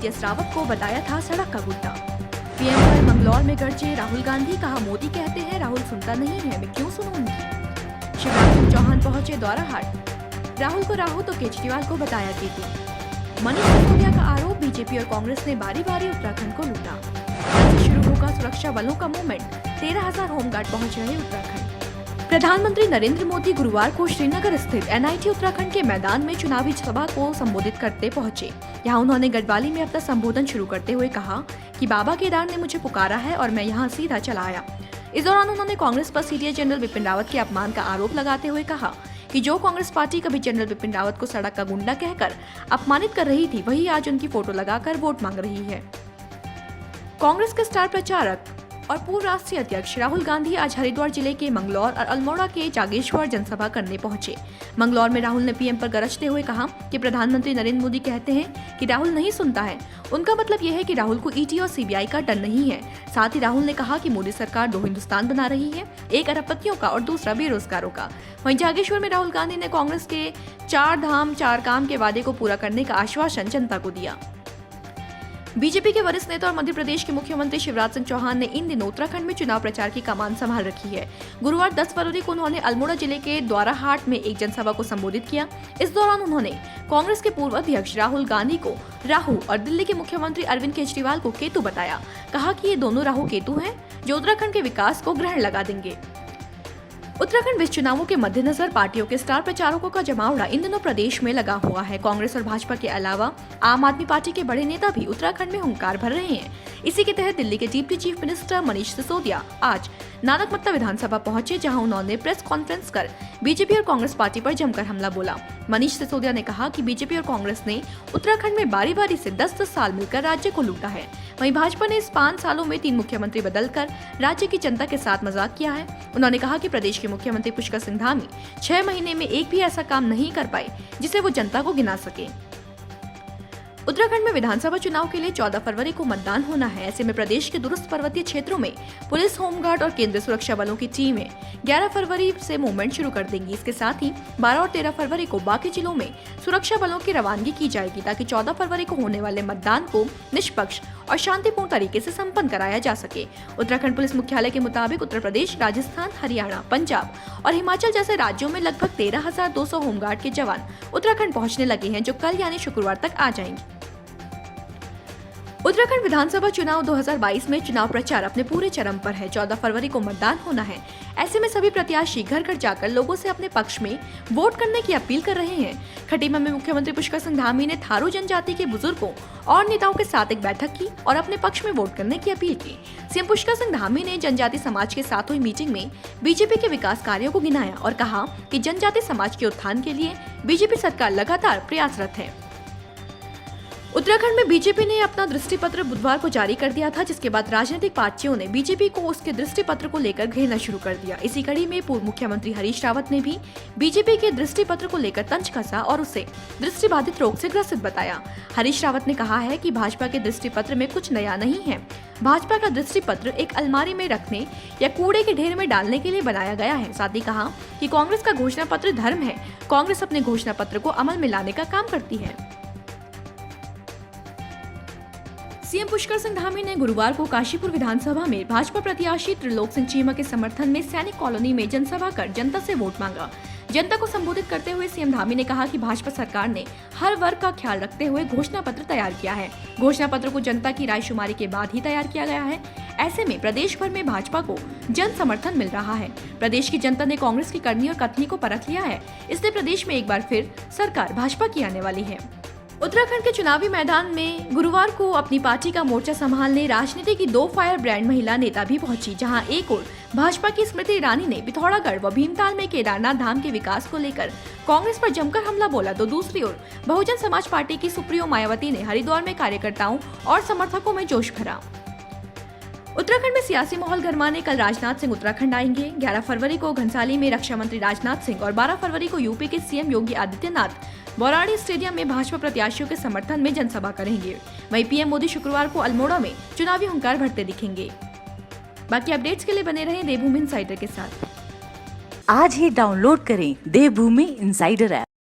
S Rawat को बताया था सड़क का गुड्डा। पीएम पर मंगलौर में गरजे राहुल गांधी, कहा मोदी कहते हैं राहुल सुनता नहीं है, मैं क्यों सुनूं उनकी। शिवराज सिंह चौहान पहुंचे द्वाराहाट, राहुल को राहु तो केजरीवाल को बताया केतु। मनीष सिसोदिया का आरोप, बीजेपी और कांग्रेस ने बारी बारी उत्तराखंड को लूटा। कल से शुरू होगा सुरक्षा बलों का मूवमेंट, 13,000 होमगार्ड पहुंच रहे उत्तराखंड। प्रधानमंत्री नरेंद्र मोदी गुरुवार को श्रीनगर स्थित एनआईटी उत्तराखंड के मैदान में चुनावी सभा को संबोधित करते पहुंचे। यहां उन्होंने गढ़वाली में अपना संबोधन शुरू करते हुए कहा कि बाबा केदार ने मुझे पुकारा है और मैं यहां सीधा चला आया। इस दौरान उन्होंने कांग्रेस पर सीडीएस जनरल बिपिन रावत के अपमान का आरोप लगाते हुए कहा कि जो कांग्रेस पार्टी कभी जनरल बिपिन रावत को सड़क का गुंडा कहकर अपमानित कर रही थी, वही आज उनकी फोटो लगाकर वोट मांग रही है। कांग्रेस के स्टार प्रचारक और पूर्व राष्ट्रीय अध्यक्ष राहुल गांधी आज हरिद्वार जिले के मंगलौर और अल्मोड़ा के जागेश्वर जनसभा करने पहुंचे। मंगलौर में राहुल ने पीएम पर गरजते हुए कहा कि प्रधानमंत्री नरेंद्र मोदी कहते हैं कि राहुल नहीं सुनता है, उनका मतलब यह है कि राहुल को ईडी और सीबीआई का डर नहीं है। साथ ही राहुल ने कहा कि मोदी सरकार 2 हिंदुस्तान बना रही है, एक अरबपतियों का और दूसरा बेरोजगारों का। वहीं जागेश्वर में राहुल गांधी ने कांग्रेस के 4 धाम 4 काम के वादे को पूरा करने का आश्वासन जनता को दिया। बीजेपी के वरिष्ठ नेता और मध्य प्रदेश के मुख्यमंत्री शिवराज सिंह चौहान ने इन दिनों उत्तराखंड में चुनाव प्रचार की कमान संभाल रखी है। गुरुवार 10 फरवरी को उन्होंने अल्मोड़ा जिले के द्वाराहाट में एक जनसभा को संबोधित किया। इस दौरान उन्होंने कांग्रेस के पूर्व अध्यक्ष राहुल गांधी को राहु और दिल्ली के मुख्यमंत्री अरविंद केजरीवाल को केतु बताया। कहा कि ये दोनों राहु केतु हैं जो उत्तराखंड के विकास को ग्रहण लगा देंगे। उत्तराखंड विस चुनावों के मद्देनजर पार्टियों के स्टार प्रचारकों का जमावड़ा इन दिनों प्रदेश में लगा हुआ है। कांग्रेस और भाजपा के अलावा आम आदमी पार्टी के बड़े नेता भी उत्तराखंड में हुंकार भर रहे हैं। इसी के तहत दिल्ली के deputy chief minister Manish Sisodia आज नानकमत्ता विधानसभा पहुंचे, जहां उन्होंने प्रेस कॉन्फ्रेंस कर बीजेपी और कांग्रेस पार्टी पर जमकर हमला बोला। मनीष सिसोदिया ने कहा कि बीजेपी और कांग्रेस ने उत्तराखंड में बारी बारी से 10-10 साल मिलकर राज्य को लूटा है। वहीं भाजपा ने इस 5 सालों में 3 मुख्यमंत्री बदलकर राज्य की जनता के साथ मजाक किया है। उन्होंने कहा कि प्रदेश के मुख्यमंत्री पुष्कर सिंह धामी 6 महीने में एक भी ऐसा काम नहीं कर पाए जिसे वो जनता को गिना सके। उत्तराखंड में विधानसभा चुनाव के लिए 14 फरवरी को मतदान होना है। ऐसे में प्रदेश के दूरस्थ पर्वतीय क्षेत्रों में पुलिस, होमगार्ड और केंद्रीय सुरक्षा बलों की टीमें 11 फरवरी से मूवमेंट शुरू कर देंगी। इसके साथ ही 12 और 13 फरवरी को बाकी जिलों में सुरक्षा बलों की रवानगी की जाएगी, ताकि 14 फरवरी को होने वाले मतदान को निष्पक्ष और शांतिपूर्ण तरीके से संपन्न कराया जा सके। उत्तराखंड पुलिस मुख्यालय के मुताबिक उत्तर प्रदेश, राजस्थान, हरियाणा, पंजाब और हिमाचल जैसे राज्यों में लगभग 13,200 होमगार्ड के जवान उत्तराखंड पहुंचने लगे हैं, जो कल यानी शुक्रवार तक आ जाएंगे। उत्तराखंड विधानसभा चुनाव 2022 में चुनाव प्रचार अपने पूरे चरम पर है। 14 फरवरी को मतदान होना है। ऐसे में सभी प्रत्याशी घर घर जाकर लोगों से अपने पक्ष में वोट करने की अपील कर रहे हैं। खटीमा में मुख्यमंत्री पुष्कर सिंह धामी ने थारू जनजाति के बुजुर्गों और नेताओं के साथ एक बैठक की और अपने पक्ष में वोट करने की अपील की। सीएम पुष्कर सिंह धामी ने जनजाति समाज के साथ हुई मीटिंग में बीजेपी के विकास कार्यों को गिनाया और कहा कि जनजाति समाज के उत्थान के लिए बीजेपी सरकार लगातार प्रयासरत है। उत्तराखंड में बीजेपी ने अपना दृष्टि पत्र बुधवार को जारी कर दिया था, जिसके बाद राजनीतिक पार्टियों ने बीजेपी को उसके दृष्टि पत्र को लेकर घेरना शुरू कर दिया। इसी कड़ी में पूर्व मुख्यमंत्री हरीश रावत ने भी बीजेपी के दृष्टि पत्र को लेकर तंज कसा और उसे दृष्टिबाधित रोग से ग्रसित बताया। हरीश रावत ने कहा है कि भाजपा के दृष्टि पत्र में कुछ नया नहीं है। भाजपा का दृष्टि पत्र एक अलमारी में रखने या कूड़े के ढेर में डालने के लिए बनाया गया है। साथ ही कहा कि कांग्रेस का घोषणा पत्र धर्म है। कांग्रेस अपने घोषणा पत्र को अमल में लाने का काम करती है। सीएम पुष्कर सिंह धामी ने गुरुवार को काशीपुर विधानसभा में भाजपा प्रत्याशी त्रिलोक सिंह चीमा के समर्थन में सैनिक कॉलोनी में जनसभा कर जनता से वोट मांगा। जनता को संबोधित करते हुए सीएम धामी ने कहा कि भाजपा सरकार ने हर वर्ग का ख्याल रखते हुए घोषणा पत्र तैयार किया है। घोषणा पत्र को जनता की रायशुमारी के बाद ही तैयार किया गया है। ऐसे में प्रदेश भर में भाजपा को जन समर्थन मिल रहा है। प्रदेश की जनता ने कांग्रेस की करनी और कथनी को परख लिया है, इसलिए प्रदेश में एक बार फिर सरकार भाजपा की आने वाली है। उत्तराखंड के चुनावी मैदान में गुरुवार को अपनी पार्टी का मोर्चा संभालने राजनीति की 2 फायर ब्रांड महिला नेता भी पहुंची, जहां एक ओर भाजपा की स्मृति ईरानी ने पिथौरागढ़ व भीमताल में केदारनाथ धाम के विकास को लेकर कांग्रेस पर जमकर हमला बोला, तो दूसरी ओर बहुजन समाज पार्टी की सुप्रीमो मायावती ने हरिद्वार में कार्यकर्ताओं और समर्थकों में जोश भरा। उत्तराखंड में सियासी माहौल गरमाने कल राजनाथ सिंह उत्तराखंड आएंगे। 11 फरवरी को घनसाली में रक्षा मंत्री राजनाथ सिंह और 12 फरवरी को यूपी के सीएम योगी आदित्यनाथ बौराड़ी स्टेडियम में भाजपा प्रत्याशियों के समर्थन में जनसभा करेंगे। वहीं पीएम मोदी शुक्रवार को अल्मोड़ा में चुनावी हुंकार भरते दिखेंगे। बाकी अपडेट्स के लिए बने रहें देवभूमि इनसाइडर के साथ। आज ही डाउनलोड करें देवभूमि इनसाइडर ऐप।